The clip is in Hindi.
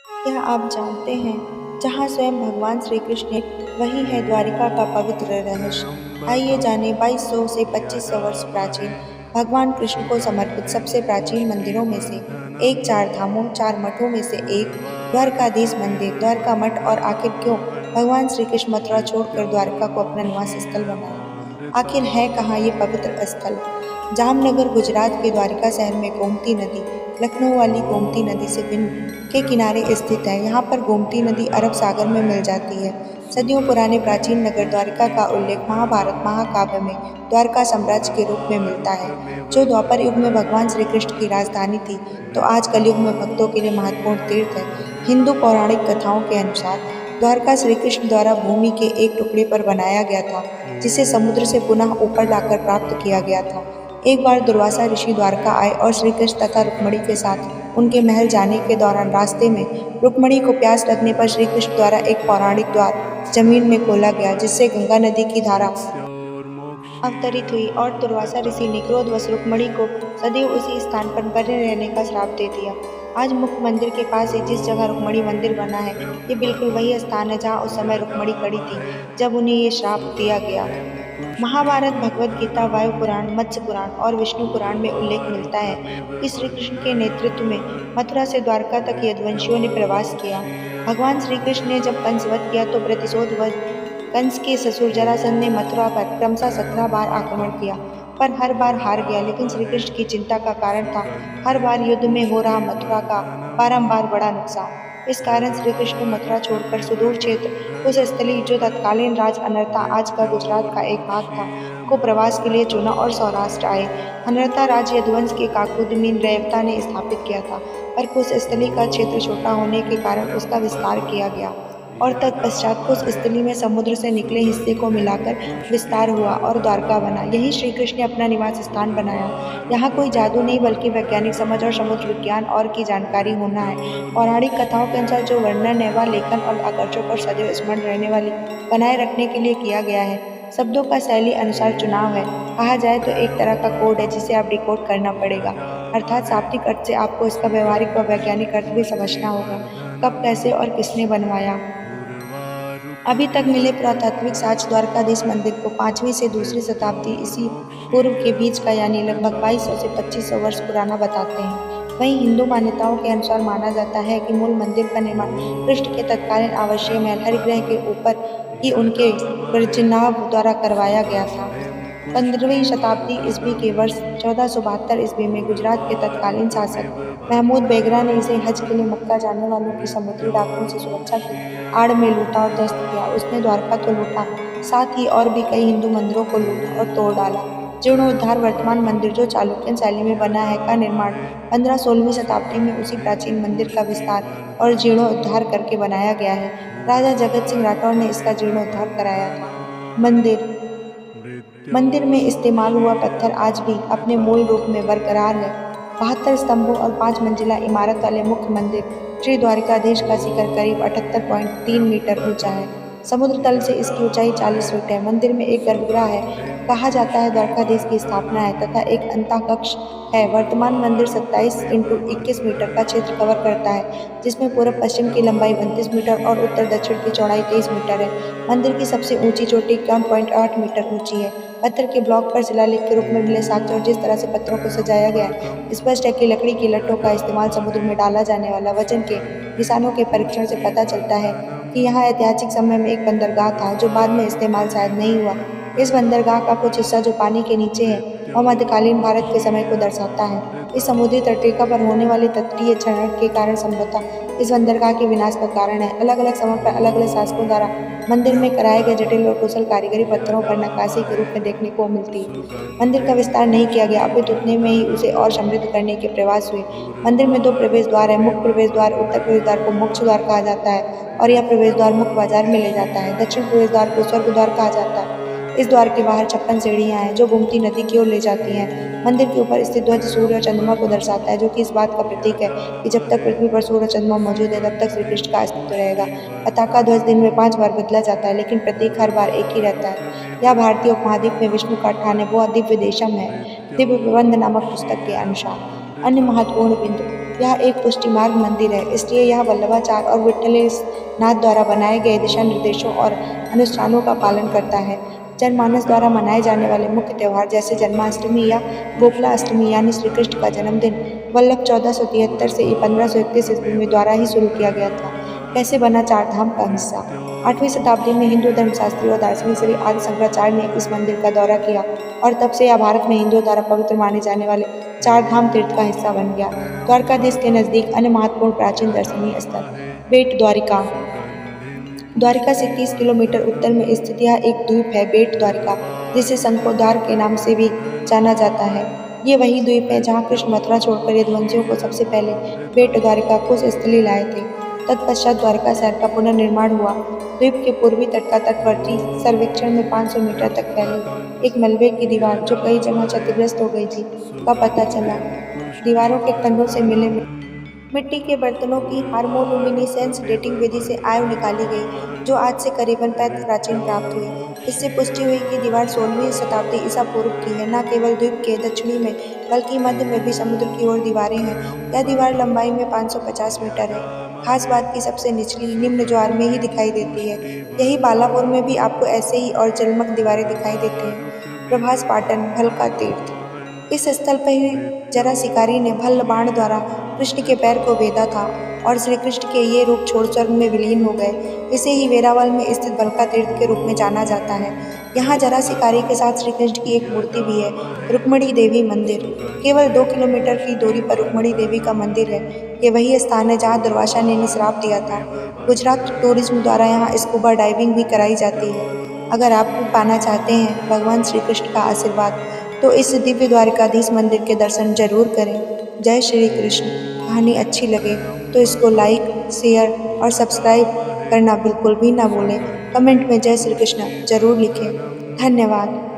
क्या आप जानते हैं, जहाँ स्वयं भगवान श्री कृष्ण है, वही है द्वारिका का पवित्र रहस्य। आइए जाने 2200 से 2500 वर्ष प्राचीन भगवान कृष्ण को समर्पित सबसे प्राचीन मंदिरों में से एक, चार धामों चार मठों में से एक, द्वारकाधीश मंदिर, द्वारका मठ। और आखिर क्यों भगवान श्री कृष्ण मथुरा छोड़कर द्वारका को अपना निवास स्थल बनाया? आखिर है कहाँ ये पवित्र स्थल? जामनगर गुजरात के द्वारिका शहर में गोमती नदी, लखनऊ वाली गोमती नदी से भिन्न के किनारे स्थित है। यहाँ पर गोमती नदी अरब सागर में मिल जाती है। सदियों पुराने प्राचीन नगर द्वारिका का उल्लेख महाभारत महाकाव्य में द्वारका साम्राज्य के रूप में मिलता है, जो द्वापर युग में भगवान श्री कृष्ण की राजधानी थी, तो आज कलयुग में भक्तों के लिए महत्वपूर्ण तीर्थ है। हिंदू पौराणिक कथाओं के अनुसार द्वारका श्री कृष्ण द्वारा भूमि के एक टुकड़े पर बनाया गया था, जिसे समुद्र से पुनः ऊपर लाकर प्राप्त किया गया था। एक बार दुर्वासा ऋषि द्वारका आए और श्री कृष्ण तथा रुक्मिणी के साथ उनके महल जाने के दौरान रास्ते में रुक्मिणी को प्यास लगने पर श्री कृष्ण द्वारा एक पौराणिक द्वार जमीन में खोला गया, जिससे गंगा नदी की धारा अवतरित हुई और दुर्वासा ऋषि ने क्रोधवश रुक्मिणी को सदैव उसी स्थान पर बने रहने का श्राप दे दिया। आज मुख्य मंदिर के पास ही जिस जगह रुक्मिणी मंदिर बना है, ये बिल्कुल वही स्थान है जहाँ उस समय रुक्मिणी खड़ी थी जब उन्हें ये श्राप दिया गया। महाभारत, भगवद गीता, वायु पुराण, मत्स्य पुराण और विष्णु पुराण में उल्लेख मिलता है कि श्री कृष्ण के नेतृत्व में मथुरा से द्वारका तक यदुवंशियों ने प्रवास किया। भगवान श्री कृष्ण ने जब कंस वध किया तो प्रतिशोध कंस के ससुर जरासंध ने मथुरा पर क्रमशः 17 बार आक्रमण किया, पर हर बार हार गया। लेकिन श्री कृष्ण की चिंता का कारण था हर बार युद्ध में हो रहा मथुरा का बारंबार बड़ा नुकसान। इस कारण श्री कृष्ण ने मथुरा छोड़कर सुदूर क्षेत्र उस स्थली, जो तत्कालीन राज अनर्ता आज का गुजरात का एक भाग था, को प्रवास के लिए चुना और सौराष्ट्र आए। अनर्ता राज्य यदुवंश के काकुदमीन रेवता ने स्थापित किया था, पर कुश स्थली का क्षेत्र छोटा होने के कारण उसका विस्तार किया गया और तत्पश्चात कुश स्थली में समुद्र से निकले हिस्से को मिलाकर विस्तार हुआ और द्वारका बना। यही श्री कृष्ण ने अपना निवास स्थान बनाया। यहाँ कोई जादू नहीं, बल्कि वैज्ञानिक समझ और समुद्र विज्ञान और की जानकारी होना है। पौराणिक कथाओं के अनुसार जो वर्णन है वह लेखन और आकर्षक और सदैव स्मरण रहने वाली बनाए रखने के लिए किया गया है। शब्दों का शैली अनुसार चुनाव है। कहा जाए तो एक तरह का कोड है जिसे आप डिकोड करना पड़ेगा, अर्थात शाब्दिक अर्थ से आपको इसका व्यवहारिक व वैज्ञानिक अर्थ भी समझना होगा। कब, कैसे और किसने बनवाया? अभी तक मिले पुरातात्विक साक्ष्य द्वारकाधीश मंदिर को 5वीं से दूसरी शताब्दी ईसी पूर्व के बीच का, यानी लगभग 2200 से 2500 वर्ष पुराना बताते हैं। वहीं हिंदू मान्यताओं के अनुसार माना जाता है कि मूल मंदिर का निर्माण कृष्ण के तत्कालीन आवासीय महल हरिगृह के ऊपर ही उनके वज्रनाभ द्वारा करवाया गया था। 15वीं शताब्दी ईस्वी के वर्ष 1472 ईस्वी में गुजरात के तत्कालीन शासक महमूद बेगरा ने इसे हज के लिए मक्का जाने वालों की समुद्री डाकुओं से सुरक्षा की आड़ में लूटा और ध्वस्त किया। उसने द्वारका तो लूटा, साथ ही और भी कई हिंदू मंदिरों को लूटा और तोड़ डाला। जीर्णोद्धार वर्तमान मंदिर, जो चालुक्यन शैली में बना है, का निर्माण 15-16वीं शताब्दी में उसी प्राचीन मंदिर का विस्तार और जीर्णोद्धार करके बनाया गया है। राजा जगत सिंह राठौर ने इसका जीर्णोद्धार कराया था। मंदिर में इस्तेमाल हुआ पत्थर आज भी अपने मूल रूप में बरकरार है। 72 स्तंभों और 5 मंजिला इमारत वाले मुख्य मंदिर श्री द्वारिकाधीश का शिखर करीब 78.3 मीटर ऊंचा है। समुद्र तल से इसकी ऊंचाई 40 फीट है। मंदिर में एक गर्भगृह है, कहा जाता है द्वारकाधीश की स्थापना है, तथा एक अंतःकक्ष है। वर्तमान मंदिर 27x21 मीटर का क्षेत्र कवर करता है, जिसमें पूर्व पश्चिम की लंबाई 32 मीटर और उत्तर दक्षिण की चौड़ाई 23 मीटर है। मंदिर की सबसे ऊंची चोटी 51.8 मीटर ऊंची है। पत्थर के ब्लॉक पर शिलालेख के रूप में मिले साक्ष्य और जिस तरह से पत्थरों को सजाया गया है, स्पष्ट है कि लकड़ी की लट्ठों का इस्तेमाल समुद्र में डाला जाने वाला वजन के निशानों के परीक्षण से पता चलता है कि यहाँ ऐतिहासिक समय में एक बंदरगाह था, जो बाद में इस्तेमाल शायद नहीं हुआ। इस बंदरगाह का कुछ हिस्सा जो पानी के नीचे है, वह मध्यकालीन भारत के समय को दर्शाता है। इस समुद्री तटरेखा पर होने वाले तटीय क्षरण के कारण संभवतः इस बंदरगाह के विनाश का कारण है। अलग अलग समय पर अलग अलग शासकों द्वारा मंदिर में कराए गए जटिल और कुशल कारीगरी पत्थरों पर नक्काशी के रूप में देखने को मिलती है। मंदिर का विस्तार नहीं किया गया, अपितु उतने में ही उसे और समृद्ध करने के प्रयास हुए। मंदिर में 2 प्रवेश द्वार है। मुख्य प्रवेश द्वार, उत्तर प्रवेश द्वार को मोक्ष द्वार कहा जाता है और यह प्रवेश द्वार मुख्य बाजार में ले जाता है। दक्षिण प्रवेश द्वार को स्वर्ग द्वार कहा जाता है। इस द्वार के बाहर 56 सीढ़ियां हैं, जो गोमती नदी की ओर ले जाती हैं। मंदिर के ऊपर स्थित ध्वज सूर्य और चंद्रमा को दर्शाता है, जो कि इस बात का प्रतीक है कि जब तक पृथ्वी पर सूर्य और चंद्रमा मौजूद है, तब तक श्री कृष्ण का अस्तित्व रहेगा। पताका ध्वज दिन में 5 बार बदला जाता है, लेकिन प्रतीक हर बार एक ही रहता है। यह भारतीय उपमहाद्वीप में विष्णु का 98वां दिव्य देशम है, दिव्य प्रबंध नामक पुस्तक के अनुसार। अन्य महत्वपूर्ण बिंदु: यह एक पुष्टि मार्ग मंदिर है, इसलिए यह वल्लभाचार्य और विठ्ठलनाथ द्वारा बनाए गए दिशा निर्देशों और अनुष्ठानों का पालन करता है। जनमानस द्वारा मनाए जाने वाले मुख्य त्योहार जैसे जन्माष्टमी या गोकुला अष्टमी यानी श्री कृष्ण का जन्मदिन वल्लभ 1473 से 1531 ईस्वी में द्वारा ही शुरू किया गया था। कैसे बना चार धाम का हिस्सा? 8वीं शताब्दी में हिंदू धर्मशास्त्री और दार्शनिक श्री आदि शंकराचार्य ने इस मंदिर का दौरा किया और तब से यह भारत में हिंदुओं द्वारा पवित्र माने जाने वाले चार धाम तीर्थ का हिस्सा बन गया। द्वारकाधीश के नजदीक अन्य महत्वपूर्ण प्राचीन दर्शनीय स्थल बेट द्वारिका। द्वारिका से 30 किलोमीटर उत्तर में स्थित यह एक द्वीप है बेट द्वारिका, जिसे शंखोद्वार के नाम से भी जाना जाता है। ये वही द्वीप है जहाँ कृष्ण मथुरा छोड़कर यदुवंशियों को सबसे पहले बेट द्वारिका कुश स्थली लाए थे। तत्पश्चात द्वारका शहर का पुनर्निर्माण हुआ। द्वीप के पूर्वी तट का तटवर्ती सर्वेक्षण में 500 मीटर तक फैली एक मलबे की दीवार, जो कई जगह क्षतिग्रस्त हो गई थी, का पता चला। दीवारों के कंधों से मिले मिट्टी के बर्तनों की हार्मोलुमिनिसेंस डेटिंग विधि से आयु निकाली गई, जो आज से करीबन 35 प्राचीन प्राप्त हुई। इससे पुष्टि हुई कि दीवार 16वीं शताब्दी ईसा पूर्व की है। न केवल द्वीप के दक्षिणी में बल्कि मध्य में भी समुद्र की ओर दीवारें हैं। यह दीवार लंबाई में 550 मीटर है। खास बात की सबसे निचली निम्न ज्वार में ही दिखाई देती है। यही बालापुर में भी आपको ऐसे ही और जलमग दीवारें दिखाई देती हैं। प्रभास पाटन भल्का तीर्थ। इस स्थल पर ही जरा शिकारी ने भल्ल बाण द्वारा कृष्ण के पैर को भेदा था और श्री कृष्ण के ये रूप छोड़ स्वर्ग में विलीन हो गए। इसे ही वेरावल में स्थित भल्का तीर्थ के रूप में जाना जाता है। यहाँ जरा शिकारी के साथ श्री कृष्ण की एक मूर्ति भी है। रुक्मणी देवी मंदिर। केवल 2 किलोमीटर की दूरी पर रुक्मणी देवी का मंदिर है। ये वही स्थान है जहाँ दुर्वासा ने श्राप दिया था। गुजरात टूरिज्म द्वारा यहाँ स्कूबा डाइविंग भी कराई जाती है। अगर आप भी पाना चाहते हैं भगवान श्री कृष्ण का आशीर्वाद, तो इस दिव्य द्वारिकाधीश मंदिर के दर्शन जरूर करें। जय श्री कृष्ण। कहानी अच्छी लगे तो इसको लाइक, शेयर और सब्सक्राइब करना बिल्कुल भी ना भूलें। कमेंट में जय श्री कृष्ण जरूर लिखें। धन्यवाद।